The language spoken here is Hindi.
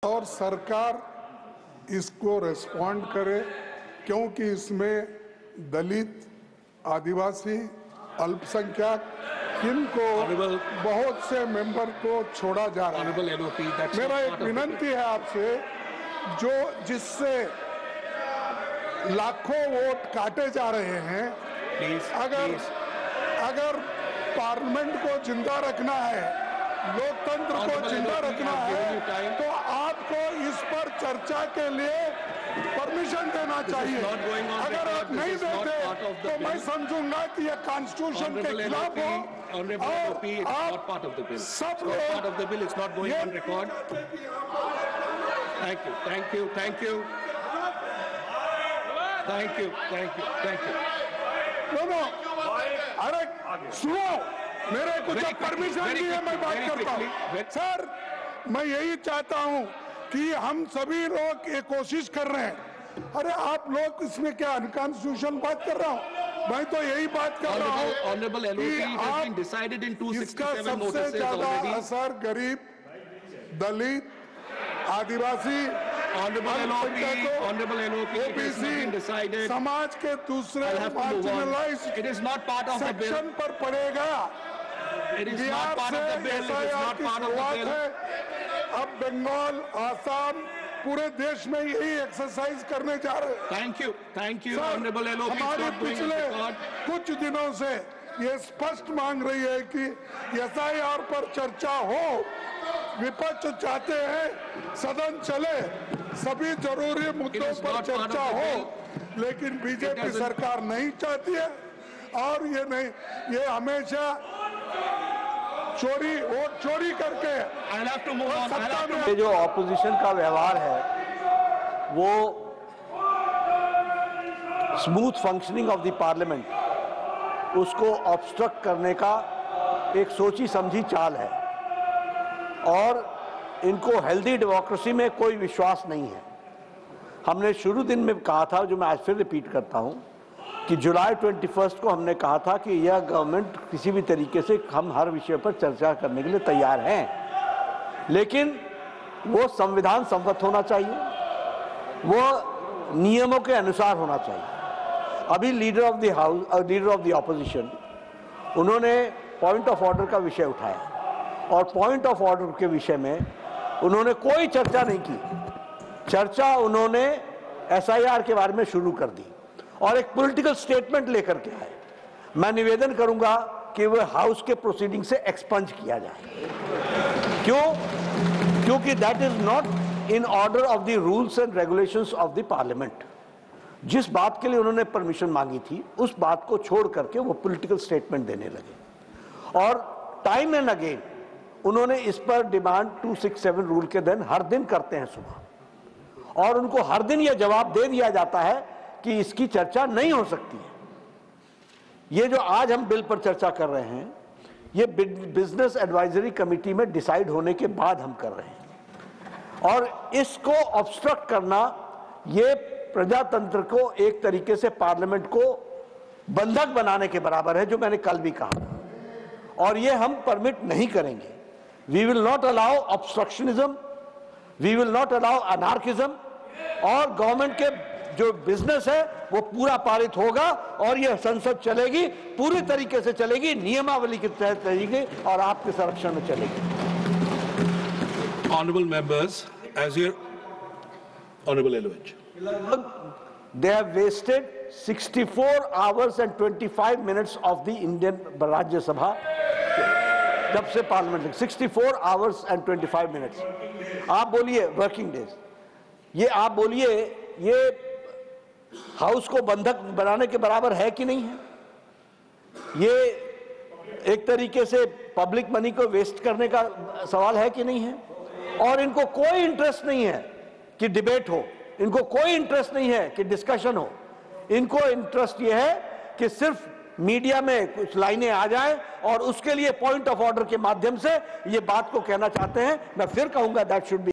और सरकार इसको रेस्पॉन्ड करे, क्योंकि इसमें दलित, आदिवासी, अल्पसंख्यक इनको बहुत से मेंबर को छोड़ा जा रहा है। मेरा एक विनंती है आपसे, जो जिससे लाखों वोट काटे जा रहे हैं, अगर पार्लियामेंट को जिंदा रखना है, लोकतंत्र को जिंदा रखना है, तो आपको इस पर चर्चा के लिए परमिशन देना चाहिए। अगर आप नहीं देते तो मैं समझूंगा कि यह कॉन्स्टिट्यूशन के खिलाफ हो और आप सब लोग अरे सुनो, मेरे को जब परमिशन दी है मैं बात करता हूँ। सर, मैं यही चाहता हूँ कि हम सभी लोग ये कोशिश कर रहे हैं। अरे आप लोग इसमें क्या अनकॉन्स्टिट्यूशन बात कर रहा हूँ, मैं तो यही बात कर रहा हूँ कि इसका सबसे ज्यादा असर गरीब, दलित, आदिवासी, ओबीसी समाज के दूसरे मार्जिनलाइज्ड सेक्शन पर पड़ेगा। बिहार से एसआईआर की शुरुआत है, अब बंगाल, आसाम, पूरे देश में यही एक्सरसाइज करने जा रहे हैं। थैंक यू हमारी पिछले कुछ दिनों से ये स्पष्ट मांग रही है कि एसआईआर पर चर्चा हो। विपक्ष चाहते हैं सदन चले, सभी जरूरी मुद्दों पर चर्चा हो, लेकिन बीजेपी सरकार नहीं चाहती है। और ये नहीं, ये हमेशा चोरी करके ये जो ऑपोजिशन का व्यवहार है वो smooth functioning of the parliament, उसको ऑब्स्ट्रक्ट करने का एक सोची समझी चाल है और इनको हेल्दी डेमोक्रेसी में कोई विश्वास नहीं है। हमने शुरू दिन में कहा था, जो मैं आज फिर रिपीट करता हूं, कि जुलाई 21 को हमने कहा था कि यह गवर्नमेंट किसी भी तरीके से, हम हर विषय पर चर्चा करने के लिए तैयार हैं, लेकिन वो संविधान सम्मत होना चाहिए, वो नियमों के अनुसार होना चाहिए। अभी लीडर ऑफ द हाउस और लीडर ऑफ द ऑपोजिशन, उन्होंने पॉइंट ऑफ ऑर्डर का विषय उठाया और पॉइंट ऑफ ऑर्डर के विषय में उन्होंने कोई चर्चा नहीं की। चर्चा उन्होंने एसआईआर के बारे में शुरू कर दी और एक पॉलिटिकल स्टेटमेंट लेकर के आए। मैं निवेदन करूंगा कि वह हाउस के प्रोसीडिंग से एक्सपंज किया जाए। क्योंकि that is not in order of the rules and regulations of the parliament. जिस बात के लिए उन्होंने परमिशन मांगी थी, उस बात को छोड़ करके वो पॉलिटिकल स्टेटमेंट देने लगे और टाइम एंड अगेन उन्होंने इस पर डिमांड 267 रूल के दिन हर दिन करते हैं सुबह, और उनको हर दिन यह जवाब दे दिया जाता है कि इसकी चर्चा नहीं हो सकती है। ये जो आज हम बिल पर चर्चा कर रहे हैं, ये बिजनेस एडवाइजरी कमेटी में डिसाइड होने के बाद हम कर रहे हैं, और इसको ऑब्स्ट्रक्ट करना ये प्रजातंत्र को एक तरीके से पार्लियामेंट को बंधक बनाने के बराबर है, जो मैंने कल भी कहा था, और ये हम परमिट नहीं करेंगे। We will not allow obstructionism, we will not allow anarchism, और गवर्नमेंट के जो बिजनेस है वो पूरा पारित होगा और यह संसद चलेगी, पूरी तरीके से चलेगी, नियमावली के तहत चलेगी और आपके संरक्षण में चलेगी। Honorable members, as your Honorable Elovich, they have wasted 64 hours and 25 minutes of the Indian Rajya Sabha. जब से पार्लियामेंट 64 hours and 25 minutes। आप बोलिए वर्किंग डेज, ये आप बोलिए ये हाउस को बंधक बनाने के बराबर है कि नहीं है? ये एक तरीके से पब्लिक मनी को वेस्ट करने का सवाल है कि नहीं है? और इनको कोई इंटरेस्ट नहीं है कि डिबेट हो, इनको कोई इंटरेस्ट नहीं है कि डिस्कशन हो, इनको इंटरेस्ट ये है कि सिर्फ मीडिया में कुछ लाइनें आ जाएं और उसके लिए पॉइंट ऑफ ऑर्डर के माध्यम से ये बात को कहना चाहते हैं। मैं फिर कहूंगा दैट शुड बी